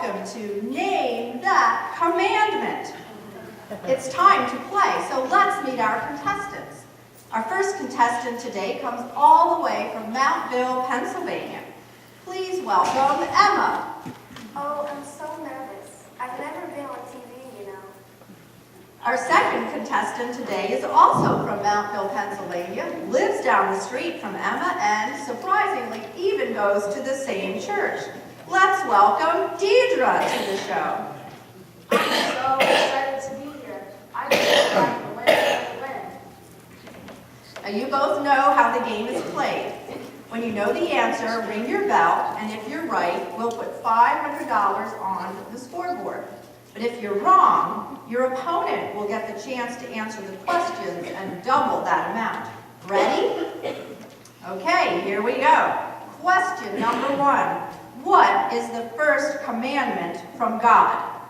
welcome to Name That Commandment. It's time to play, so let's meet our contestants. Our first contestant today comes all the way from Mountville, Pennsylvania. Please welcome Emma. Oh, I'm so nervous. I've never been on TV, you know. Our second contestant today is also from Mountville, Pennsylvania, lives down the street from Emma, and surprisingly even goes to the same church. Let's welcome Deidre to the show. I'm so excited to be here. I just like to win and win. Now you both know how the game is played. When you know the answer, ring your bell, and if you're right, we'll put $500 on the scoreboard. But if you're wrong, your opponent will get the chance to answer the questions and double that amount. Ready? Okay, here we go. Question number 1. What is the first commandment from God?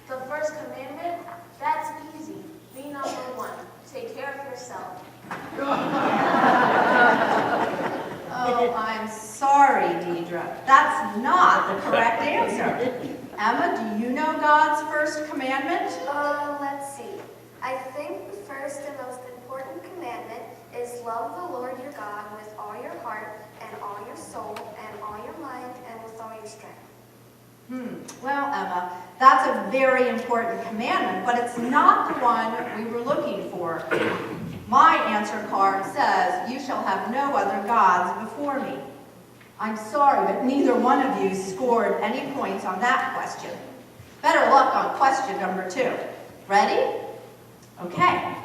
The first commandment, that's easy. Be number 1. Take care of yourself. Oh, I'm sorry, Deidre. That's not the correct answer. Emma, do you know God's first commandment? Let's see. I think the first and most important commandment is love the Lord your God with all your heart and all your soul and all your mind and with all your strength. Well, Emma, that's a very important commandment, but it's not the one we were looking for. My answer card says, you shall have no other gods before me. I'm sorry, but neither one of you scored any points on that question. Better luck on question number 2. Ready? Okay.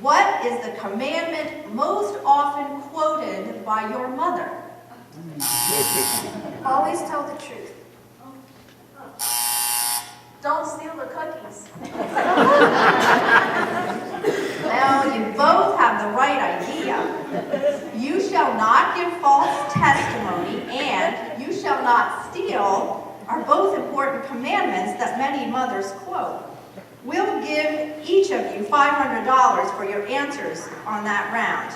What is the commandment most often quoted by your mother? Always tell the truth. Don't steal the cookies. Well, you both have the right idea. You shall not give false testimony and you shall not steal are both important commandments that many mothers quote. We'll give each of you $500 for your answers on that round.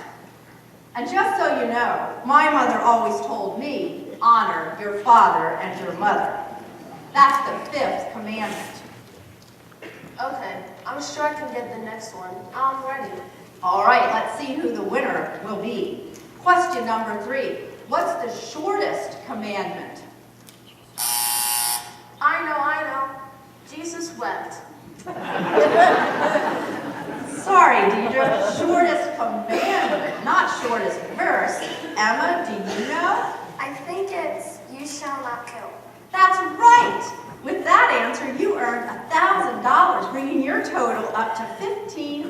And just so you know, my mother always told me, honor your father and your mother. That's the 5th commandment. Okay, I'm sure I can get the next one. I'm ready. All right, let's see who the winner will be. Question number 3. What's the shortest commandment? I know. Jesus wept. Sorry, Deidre, shortest commandment, not shortest verse. Emma, do you know? I think it's you shall not kill. That's right. With that answer, you earned $1,000, bringing your total up to $1,500.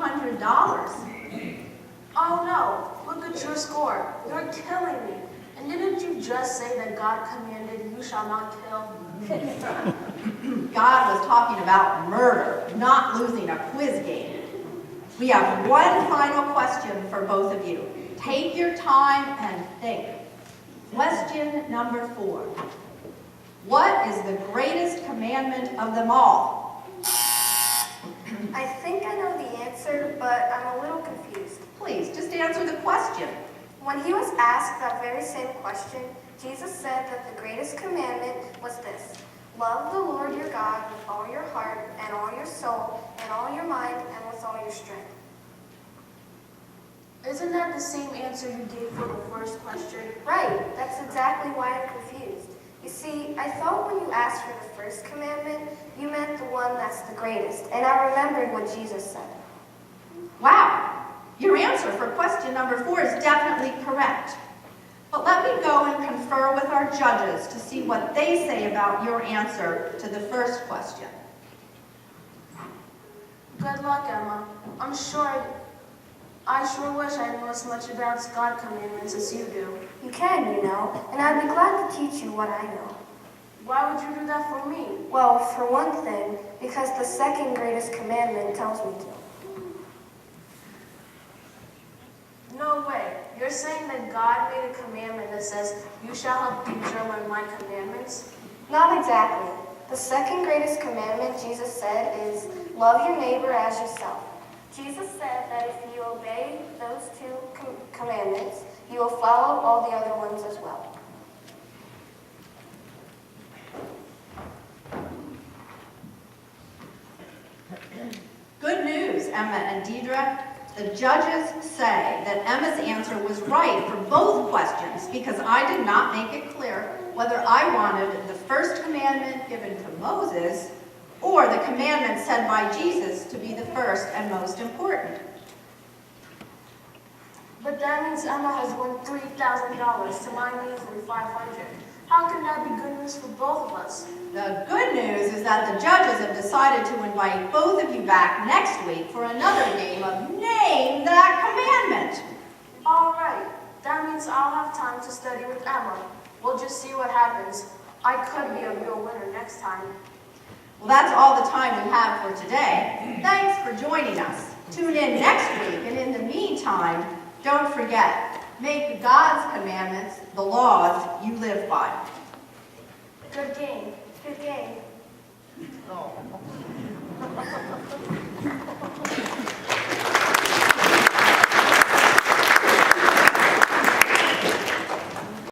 Oh no, look at your score. You're killing me. And didn't you just say that God commanded you shall not kill? God was talking about murder, not losing a quiz game. We have one final question for both of you. Take your time and think. Question number 4. What is the greatest commandment of them all? I think I know the answer, but I'm a little confused. Please, just answer the question. When he was asked that very same question, Jesus said that the greatest commandment was this: love the Lord your God with all your heart and all your soul and all your mind and with all your strength. Isn't that the same answer you gave for the first question? Right, that's exactly why I'm confused. You see, I thought when you asked for the first commandment, you meant the one that's the greatest, and I remembered what Jesus said. Wow, your answer for question number 4 is definitely correct. But let me go and confer with our judges to see what they say about your answer to the first question. Good luck, Emma. I sure wish I knew as much about God's commandments as you do. You can, you know, and I'd be glad to teach you what I know. Why would you do that for me? Well, for one thing, because the second greatest commandment tells me to. No way. You're saying that God made a commandment that says, you shall have teacher learn my commandments? Not exactly. The second greatest commandment, Jesus said, is love your neighbor as yourself. Jesus said that if you obey those 2 commandments, you will follow all the other ones as well. Emma and Deidre. The judges say that Emma's answer was right for both questions because I did not make it clear whether I wanted the first commandment given to Moses or the commandment said by Jesus to be the first and most important. But that means Emma has won $3,000 to mine measly $500. How can that be good news for both of us? The good news is that the judges have decided to invite both of you back next week for another game of Name That Commandment. All right, that means I'll have time to study with Emma. We'll just see what happens. I could be a real winner next time. Well, that's all the time we have for today. Thanks for joining us. Tune in next week, and in the meantime, don't forget, make God's commandments the laws you live by. Good game. Good game.